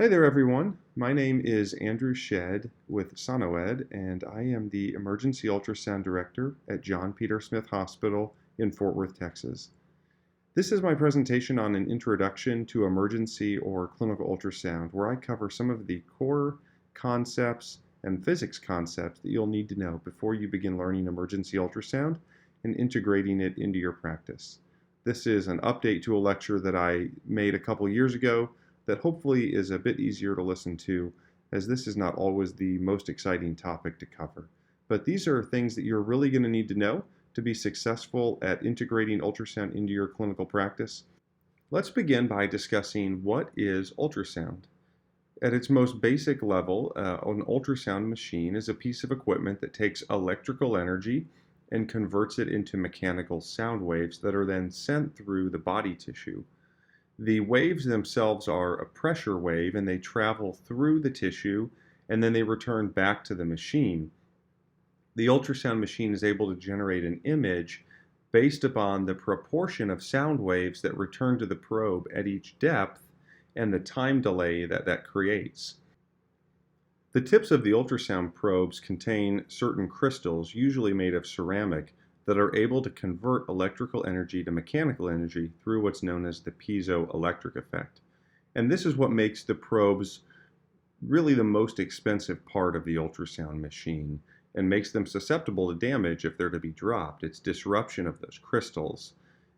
Hi there, everyone. My name is Andrew Shedd with Sonoed, and I am the Emergency Ultrasound Director at John Peter Smith Hospital in Fort Worth, Texas. This is my presentation on an introduction to emergency or clinical ultrasound, where I cover some of the core concepts and physics concepts that you'll need to know before you begin learning emergency ultrasound and integrating it into your practice. This is an update to a lecture that I made a couple years ago that hopefully is a bit easier to listen to, as this is not always the most exciting topic to cover. But these are things that you're really going to need to know to be successful at integrating ultrasound into your clinical practice. Let's begin by discussing what is ultrasound. At its most basic level, an ultrasound machine is a piece of equipment that takes electrical energy and converts it into mechanical sound waves that are then sent through the body tissue. The waves themselves are a pressure wave, and they travel through the tissue and then they return back to the machine. The ultrasound machine is able to generate an image based upon the proportion of sound waves that return to the probe at each depth and the time delay that creates. The tips of the ultrasound probes contain certain crystals, usually made of ceramic, that are able to convert electrical energy to mechanical energy through what's known as the piezoelectric effect. And this is what makes the probes really the most expensive part of the ultrasound machine and makes them susceptible to damage if they're to be dropped. It's disruption of those crystals.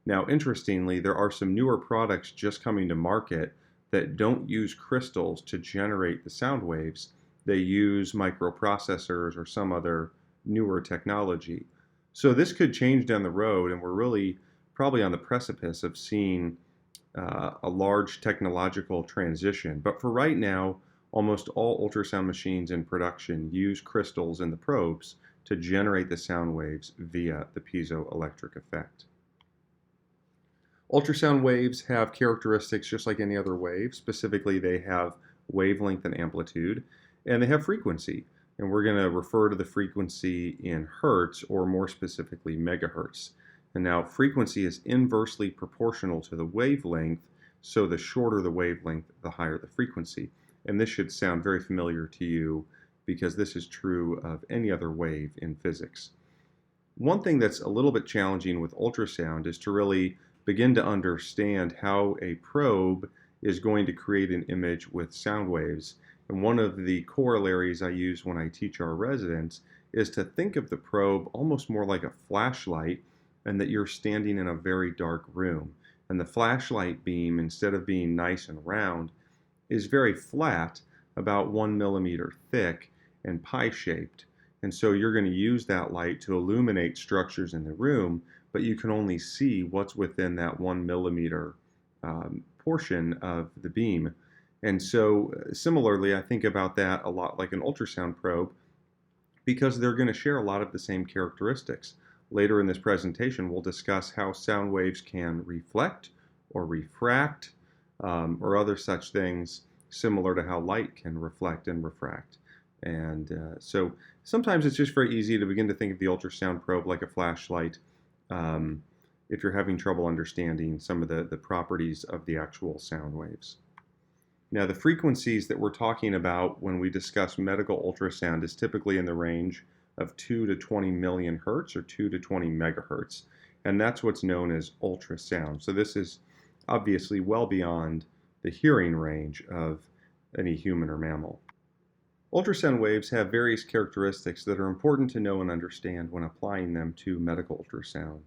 Now, interestingly, there are some newer products just coming to market that don't use crystals to generate the sound waves. They use microprocessors or some other newer technology. So this could change down the road, and we're really probably on the precipice of seeing a large technological transition. But for right now, almost all ultrasound machines in production use crystals in the probes to generate the sound waves via the piezoelectric effect. Ultrasound waves have characteristics just like any other wave. Specifically, they have wavelength and amplitude, and they have frequency. And we're going to refer to the frequency in hertz, or more specifically megahertz. And now frequency is inversely proportional to the wavelength, so the shorter the wavelength, the higher the frequency. And this should sound very familiar to you because this is true of any other wave in physics. One thing that's a little bit challenging with ultrasound is to really begin to understand how a probe is going to create an image with sound waves. And one of the corollaries I use when I teach our residents is to think of the probe almost more like a flashlight, and that you're standing in a very dark room. And the flashlight beam, instead of being nice and round, is very flat, about 1 millimeter thick and pie-shaped. And so you're going to use that light to illuminate structures in the room, but you can only see what's within that 1 millimeter portion of the beam. And so similarly, I think about that a lot like an ultrasound probe, because they're going to share a lot of the same characteristics. Later in this presentation, we'll discuss how sound waves can reflect or refract or other such things, similar to how light can reflect and refract. And so sometimes it's just very easy to begin to think of the ultrasound probe like a flashlight if you're having trouble understanding some of the properties of the actual sound waves. Now, the frequencies that we're talking about when we discuss medical ultrasound is typically in the range of 2 to 20 million hertz or 2 to 20 megahertz, and that's what's known as ultrasound. So this is obviously well beyond the hearing range of any human or mammal. Ultrasound waves have various characteristics that are important to know and understand when applying them to medical ultrasound.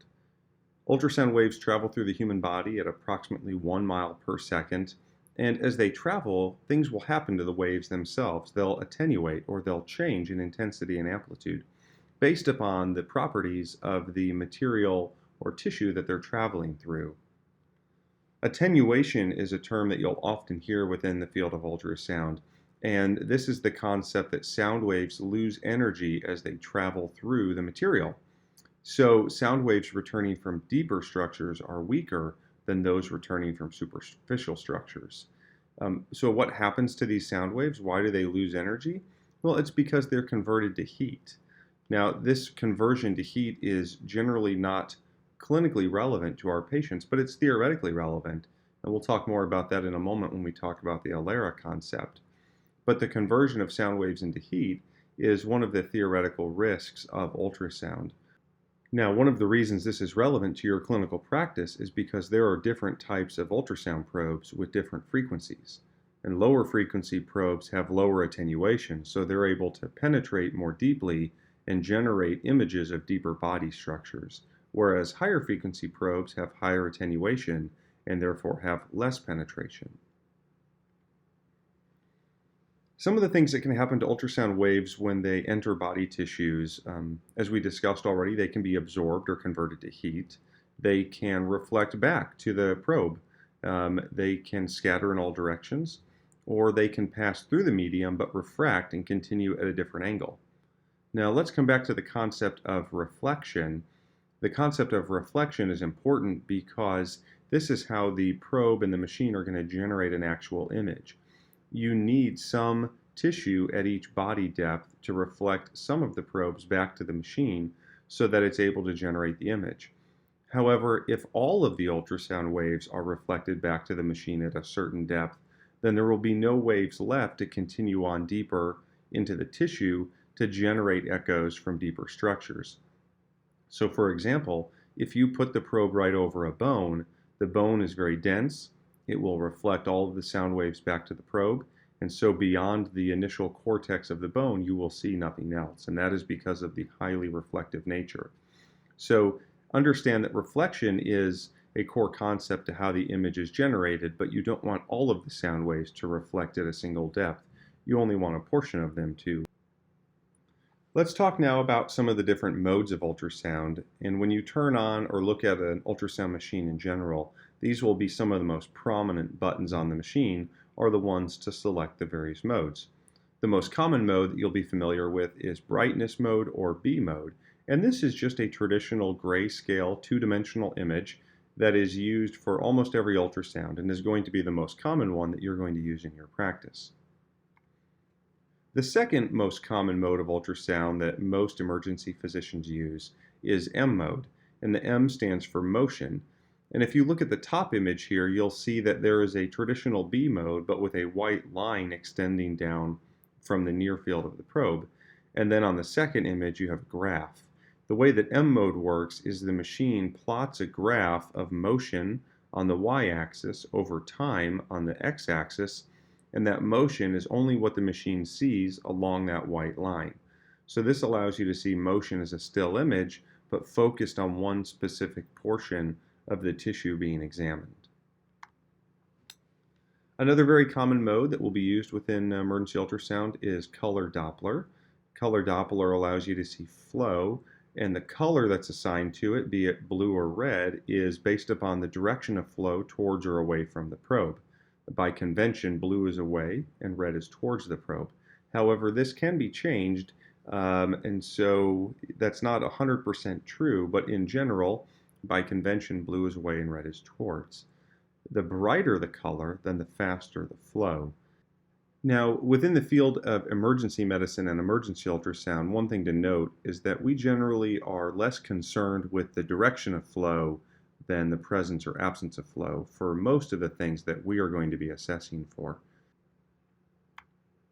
Ultrasound waves travel through the human body at approximately 1 mile per second. And as they travel, things will happen to the waves themselves. They'll attenuate, or they'll change in intensity and amplitude based upon the properties of the material or tissue that they're traveling through. Attenuation is a term that you'll often hear within the field of ultrasound. And this is the concept that sound waves lose energy as they travel through the material. So sound waves returning from deeper structures are weaker than those returning from superficial structures. So what happens to these sound waves? Why do they lose energy? Well, it's because they're converted to heat. Now, this conversion to heat is generally not clinically relevant to our patients, but it's theoretically relevant And we'll talk more about that in a moment when we talk about the ALARA concept. But the conversion of sound waves into heat is one of the theoretical risks of ultrasound. Now, one of the reasons this is relevant to your clinical practice is because there are different types of ultrasound probes with different frequencies. And lower frequency probes have lower attenuation, so they're able to penetrate more deeply and generate images of deeper body structures, whereas higher frequency probes have higher attenuation and therefore have less penetration. Some of the things that can happen to ultrasound waves when they enter body tissues, as we discussed already, they can be absorbed or converted to heat. They can reflect back to the probe. They can scatter in all directions, or they can pass through the medium but refract and continue at a different angle. Now let's come back to the concept of reflection. The concept of reflection is important because this is how the probe and the machine are going to generate an actual image. You need some tissue at each body depth to reflect some of the probes back to the machine so that it's able to generate the image. However, if all of the ultrasound waves are reflected back to the machine at a certain depth, then there will be no waves left to continue on deeper into the tissue to generate echoes from deeper structures. So for example, if you put the probe right over a bone, the bone is very dense. It will reflect all of the sound waves back to the probe, and so beyond the initial cortex of the bone, you will see nothing else, and that is because of the highly reflective nature. So understand that reflection is a core concept to how the image is generated, but you don't want all of the sound waves to reflect at a single depth. You only want a portion of them to. Let's talk now about some of the different modes of ultrasound, and when you turn on or look at an ultrasound machine in general, these will be some of the most prominent buttons on the machine are the ones to select the various modes. The most common mode that you'll be familiar with is brightness mode or B mode, and this is just a traditional grayscale two-dimensional image that is used for almost every ultrasound and is going to be the most common one that you're going to use in your practice. The second most common mode of ultrasound that most emergency physicians use is M mode, and the M stands for motion. And if you look at the top image here, you'll see that there is a traditional B mode, but with a white line extending down from the near field of the probe. And then on the second image, you have a graph. The way that M mode works is the machine plots a graph of motion on the y-axis over time on the x-axis, and that motion is only what the machine sees along that white line. So this allows you to see motion as a still image, but focused on one specific portion of the tissue being examined. Another very common mode that will be used within emergency ultrasound is color Doppler. Color Doppler allows you to see flow, and the color that's assigned to it, be it blue or red, is based upon the direction of flow towards or away from the probe. By convention, blue is away and red is towards the probe. However, this can be changed, and so that's not 100% true, but in general, by convention, blue is away and red is towards. The brighter the color, then the faster the flow. Now, within the field of emergency medicine and emergency ultrasound, one thing to note is that we generally are less concerned with the direction of flow than the presence or absence of flow for most of the things that we are going to be assessing for.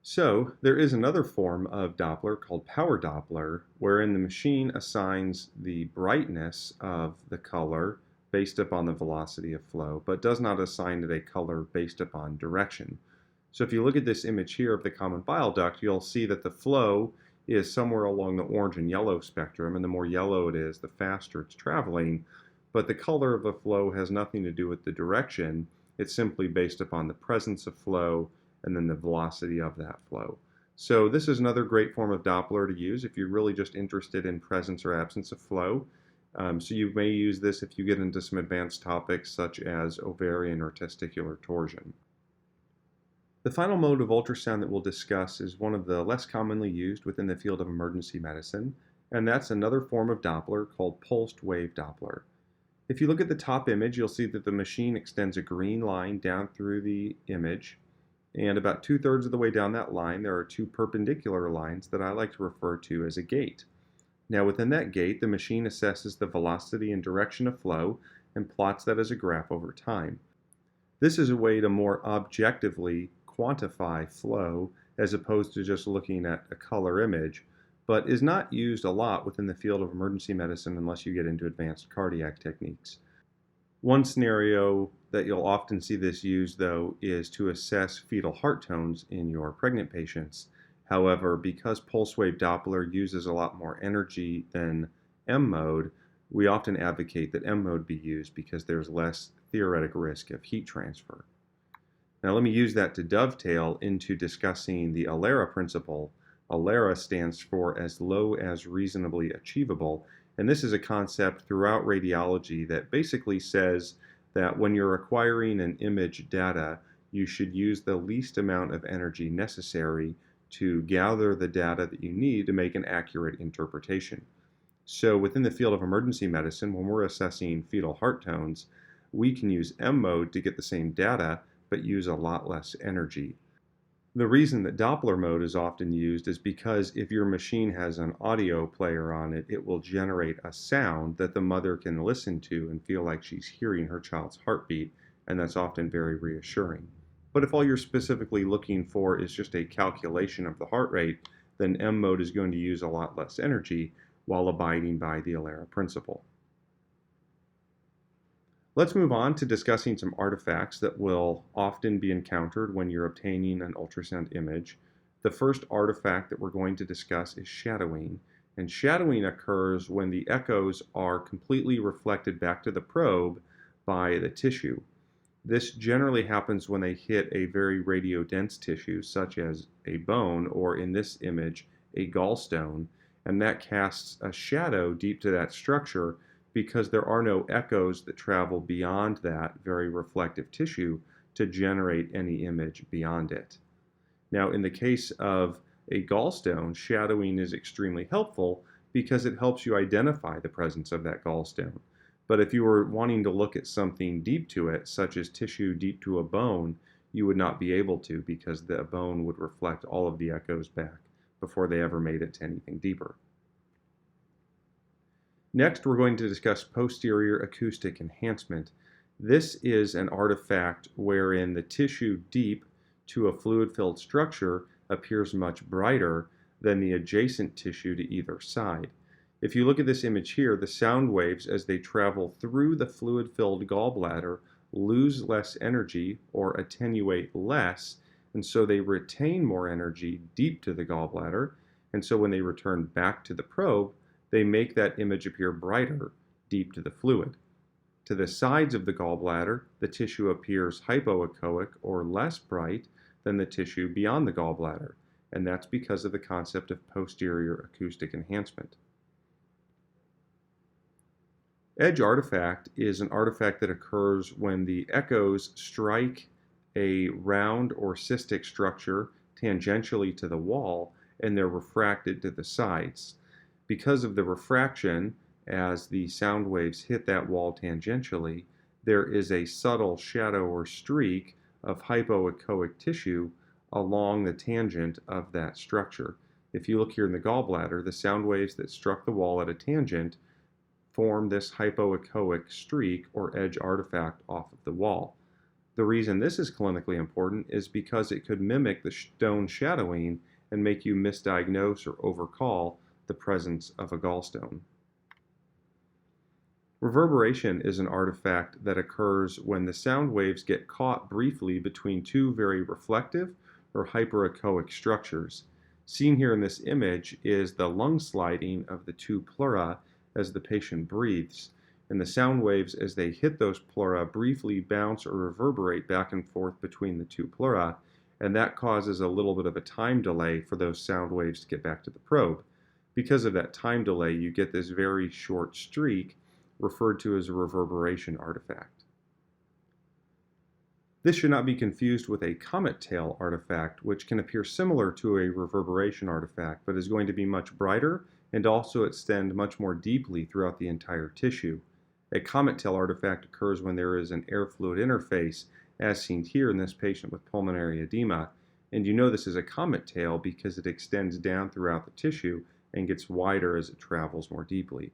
So there is another form of Doppler called power Doppler, wherein the machine assigns the brightness of the color based upon the velocity of flow, but does not assign it a color based upon direction. So if you look at this image here of the common bile duct, you'll see that the flow is somewhere along the orange and yellow spectrum, and the more yellow it is, the faster it's traveling. But the color of the flow has nothing to do with the direction. It's simply based upon the presence of flow and then the velocity of that flow. So this is another great form of Doppler to use if you're really just interested in presence or absence of flow. So you may use this if you get into some advanced topics such as ovarian or testicular torsion. The final mode of ultrasound that we'll discuss is one of the less commonly used within the field of emergency medicine, and that's another form of Doppler called pulsed wave Doppler. If you look at the top image, you'll see that the machine extends a green line down through the image, and about 2/3 of the way down that line, there are two perpendicular lines that I like to refer to as a gate. Now within that gate, the machine assesses the velocity and direction of flow and plots that as a graph over time. This is a way to more objectively quantify flow as opposed to just looking at a color image, but is not used a lot within the field of emergency medicine unless you get into advanced cardiac techniques. One scenario that you'll often see this used, though, is to assess fetal heart tones in your pregnant patients. However, because pulse wave Doppler uses a lot more energy than M mode, we often advocate that M mode be used because there's less theoretic risk of heat transfer. Now let me use that to dovetail into discussing the ALARA principle. ALARA stands for as low as reasonably achievable, and this is a concept throughout radiology that basically says that when you're acquiring an image data, you should use the least amount of energy necessary to gather the data that you need to make an accurate interpretation. So within the field of emergency medicine, when we're assessing fetal heart tones, we can use M mode to get the same data, but use a lot less energy. The reason that Doppler mode is often used is because if your machine has an audio player on it, it will generate a sound that the mother can listen to and feel like she's hearing her child's heartbeat, and that's often very reassuring. But if all you're specifically looking for is just a calculation of the heart rate, then M mode is going to use a lot less energy while abiding by the ALARA principle. Let's move on to discussing some artifacts that will often be encountered when you're obtaining an ultrasound image. The first artifact that we're going to discuss is shadowing. And shadowing occurs when the echoes are completely reflected back to the probe by the tissue. This generally happens when they hit a very radiodense tissue, such as a bone, or in this image, a gallstone, and that casts a shadow deep to that structure because there are no echoes that travel beyond that very reflective tissue to generate any image beyond it. Now, in the case of a gallstone, shadowing is extremely helpful because it helps you identify the presence of that gallstone. But if you were wanting to look at something deep to it, such as tissue deep to a bone, you would not be able to because the bone would reflect all of the echoes back before they ever made it to anything deeper. Next, we're going to discuss posterior acoustic enhancement. This is an artifact wherein the tissue deep to a fluid-filled structure appears much brighter than the adjacent tissue to either side. If you look at this image here, the sound waves as they travel through the fluid-filled gallbladder lose less energy or attenuate less, and so they retain more energy deep to the gallbladder, and so when they return back to the probe, they make that image appear brighter deep to the fluid. To the sides of the gallbladder, the tissue appears hypoechoic or less bright than the tissue beyond the gallbladder, and that's because of the concept of posterior acoustic enhancement. Edge artifact is an artifact that occurs when the echoes strike a round or cystic structure tangentially to the wall and they're refracted to the sides. Because of the refraction, as the sound waves hit that wall tangentially, there is a subtle shadow or streak of hypoechoic tissue along the tangent of that structure. If you look here in the gallbladder, the sound waves that struck the wall at a tangent form this hypoechoic streak or edge artifact off of the wall. The reason this is clinically important is because it could mimic the stone shadowing and make you misdiagnose or overcall the presence of a gallstone. Reverberation is an artifact that occurs when the sound waves get caught briefly between two very reflective or hyperechoic structures. Seen here in this image is the lung sliding of the two pleura as the patient breathes, and the sound waves as they hit those pleura briefly bounce or reverberate back and forth between the two pleura, and that causes a little bit of a time delay for those sound waves to get back to the probe. Because of that time delay, you get this very short streak referred to as a reverberation artifact. This should not be confused with a comet tail artifact, which can appear similar to a reverberation artifact, but is going to be much brighter and also extend much more deeply throughout the entire tissue. A comet tail artifact occurs when there is an air-fluid interface, as seen here in this patient with pulmonary edema, and you know this is a comet tail because it extends down throughout the tissue and gets wider as it travels more deeply.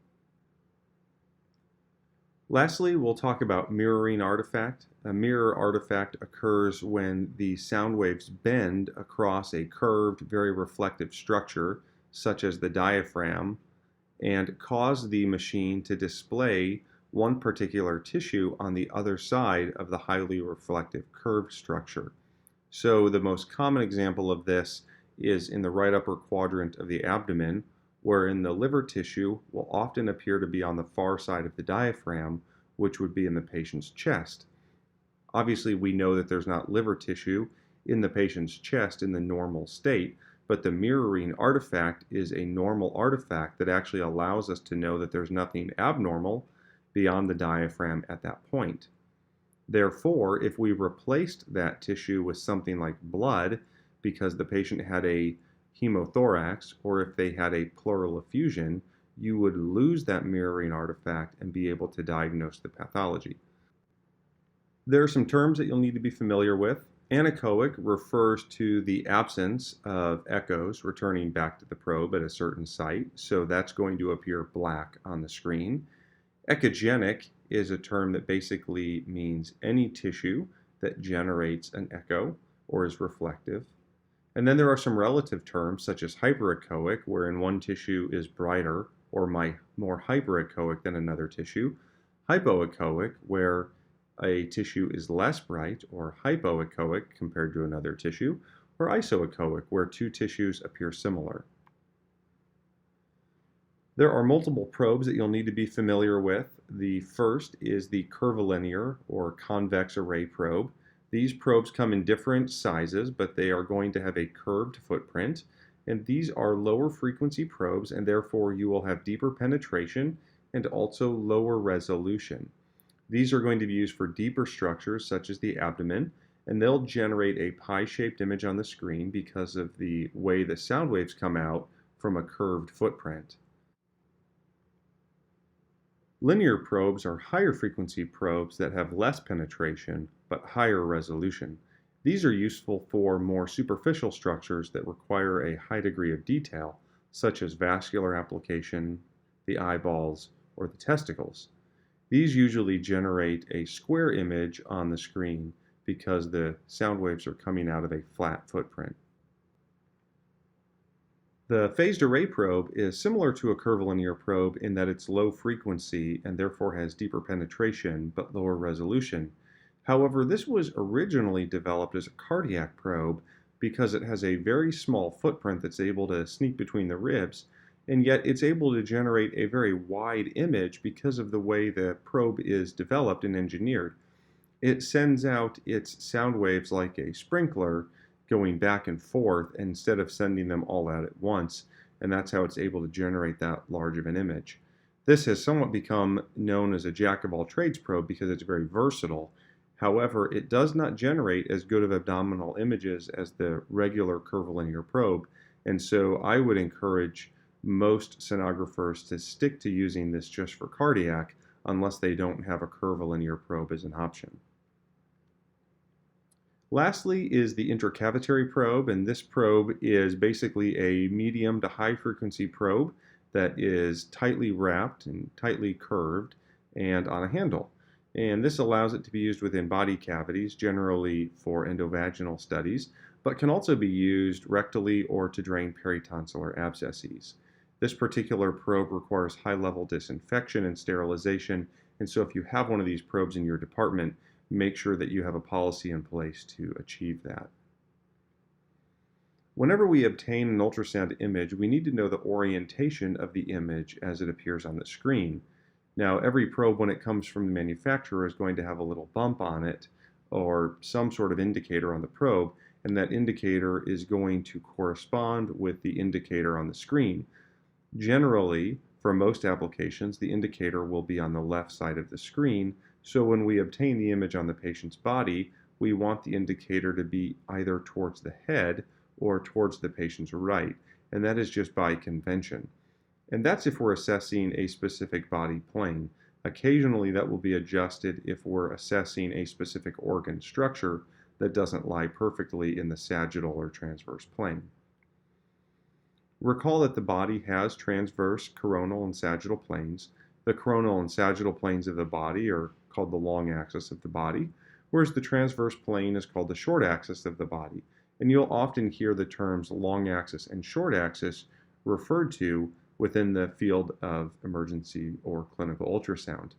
Lastly, we'll talk about mirroring artifact. A mirror artifact occurs when the sound waves bend across a curved, very reflective structure, such as the diaphragm, and cause the machine to display one particular tissue on the other side of the highly reflective curved structure. So the most common example of this is in the right upper quadrant of the abdomen, wherein the liver tissue will often appear to be on the far side of the diaphragm, which would be in the patient's chest. Obviously, we know that there's not liver tissue in the patient's chest in the normal state, but the mirroring artifact is a normal artifact that actually allows us to know that there's nothing abnormal beyond the diaphragm at that point. Therefore, if we replaced that tissue with something like blood, because the patient had a hemothorax, or if they had a pleural effusion, you would lose that mirroring artifact and be able to diagnose the pathology. There are some terms that you'll need to be familiar with. Anechoic refers to the absence of echoes returning back to the probe at a certain site, so that's going to appear black on the screen. Echogenic is a term that basically means any tissue that generates an echo or is reflective. And then there are some relative terms such as hyperechoic, wherein one tissue is brighter or more hyperechoic than another tissue. Hypoechoic, where a tissue is less bright or hypoechoic compared to another tissue, or isoechoic, where two tissues appear similar. There are multiple probes that you'll need to be familiar with. The first is the curvilinear or convex array probe. These probes come in different sizes, but they are going to have a curved footprint. And these are lower frequency probes, and therefore you will have deeper penetration and also lower resolution. These are going to be used for deeper structures such as the abdomen, and they'll generate a pie-shaped image on the screen because of the way the sound waves come out from a curved footprint. Linear probes are higher frequency probes that have less penetration but higher resolution. These are useful for more superficial structures that require a high degree of detail, such as vascular application, the eyeballs, or the testicles. These usually generate a square image on the screen because the sound waves are coming out of a flat footprint. The phased array probe is similar to a curvilinear probe in that it's low frequency and therefore has deeper penetration but lower resolution. However, this was originally developed as a cardiac probe because it has a very small footprint that's able to sneak between the ribs, and yet it's able to generate a very wide image because of the way the probe is developed and engineered. It sends out its sound waves like a sprinkler, going back and forth instead of sending them all out at once, and that's how it's able to generate that large of an image. This has somewhat become known as a jack-of-all-trades probe because it's very versatile. However, it does not generate as good of abdominal images as the regular curvilinear probe, and so I would encourage most sonographers to stick to using this just for cardiac unless they don't have a curvilinear probe as an option. Lastly is the intracavitary probe, and this probe is basically a medium to high frequency probe that is tightly wrapped and tightly curved and on a handle. And this allows it to be used within body cavities, generally for endovaginal studies, but can also be used rectally or to drain peritonsillar abscesses. This particular probe requires high-level disinfection and sterilization, and so if you have one of these probes in your department, make sure that you have a policy in place to achieve that. Whenever we obtain an ultrasound image, we need to know the orientation of the image as it appears on the screen. Now, every probe, when it comes from the manufacturer, is going to have a little bump on it or some sort of indicator on the probe, and that indicator is going to correspond with the indicator on the screen. Generally, for most applications, the indicator will be on the left side of the screen, so when we obtain the image on the patient's body, we want the indicator to be either towards the head or towards the patient's right, and that is just by convention. And that's if we're assessing a specific body plane. Occasionally that will be adjusted if we're assessing a specific organ structure that doesn't lie perfectly in the sagittal or transverse plane. Recall that the body has transverse, coronal, and sagittal planes. The coronal and sagittal planes of the body are called the long axis of the body, whereas the transverse plane is called the short axis of the body. And you'll often hear the terms long axis and short axis referred to within the field of emergency or clinical ultrasound.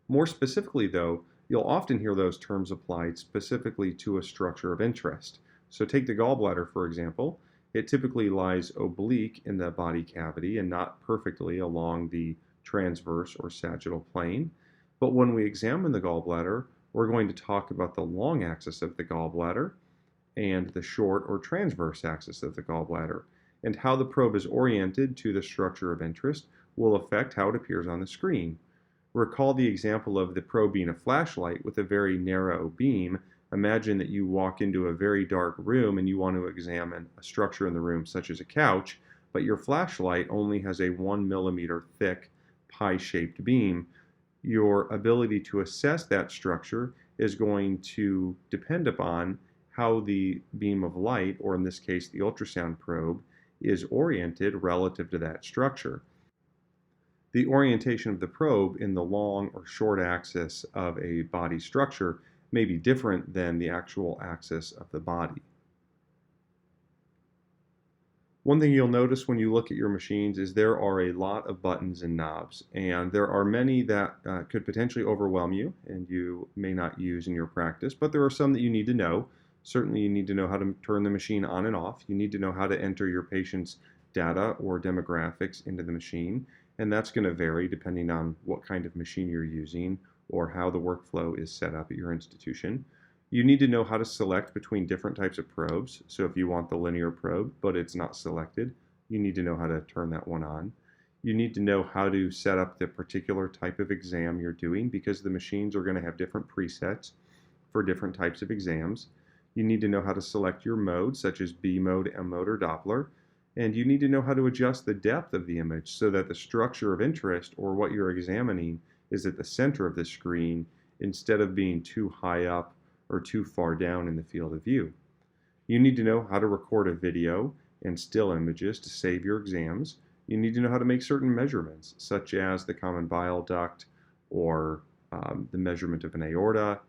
More specifically, though, you'll often hear those terms applied specifically to a structure of interest. So take the gallbladder, for example. It typically lies oblique in the body cavity and not perfectly along the transverse or sagittal plane. But when we examine the gallbladder, we're going to talk about the long axis of the gallbladder and the short or transverse axis of the gallbladder. And how the probe is oriented to the structure of interest will affect how it appears on the screen. Recall the example of the probe being a flashlight with a very narrow beam. Imagine that you walk into a very dark room and you want to examine a structure in the room, such as a couch, but your flashlight only has a 1 millimeter thick pie-shaped beam. Your ability to assess that structure is going to depend upon how the beam of light, or in this case the ultrasound probe, is oriented relative to that structure. The orientation of the probe in the long or short axis of a body structure may be different than the actual axis of the body. One thing you'll notice when you look at your machines is there are a lot of buttons and knobs, and there are many that could potentially overwhelm you and you may not use in your practice, but there are some that you need to know. Certainly you need to know how to turn the machine on and off. You need to know how to enter your patient's data or demographics into the machine, and that's going to vary depending on what kind of machine you're using or how the workflow is set up at your institution. You need to know how to select between different types of probes. So if you want the linear probe, but it's not selected, you need to know how to turn that one on. You need to know how to set up the particular type of exam you're doing, because the machines are going to have different presets for different types of exams. You need to know how to select your mode, such as B mode, M mode, or Doppler. And you need to know how to adjust the depth of the image so that the structure of interest, or what you're examining, is at the center of the screen instead of being too high up or too far down in the field of view. You need to know how to record a video and still images to save your exams. You need to know how to make certain measurements, such as the common bile duct, or the measurement of an aorta,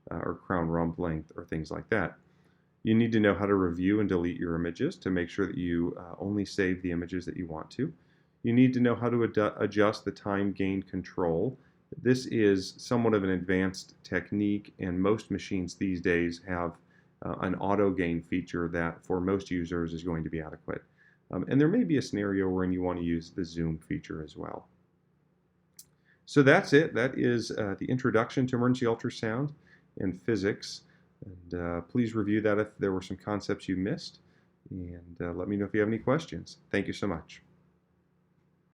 or crown rump length, or things like that. You need to know how to review and delete your images to make sure that you only save the images that you want to. You need to know how to adjust the time gain control. This is somewhat of an advanced technique, and most machines these days have an auto gain feature that for most users is going to be adequate. And there may be a scenario wherein you want to use the zoom feature as well. So that's it. That is the introduction to emergency ultrasound and physics. And please review that if there were some concepts you missed. And let me know if you have any questions. Thank you so much.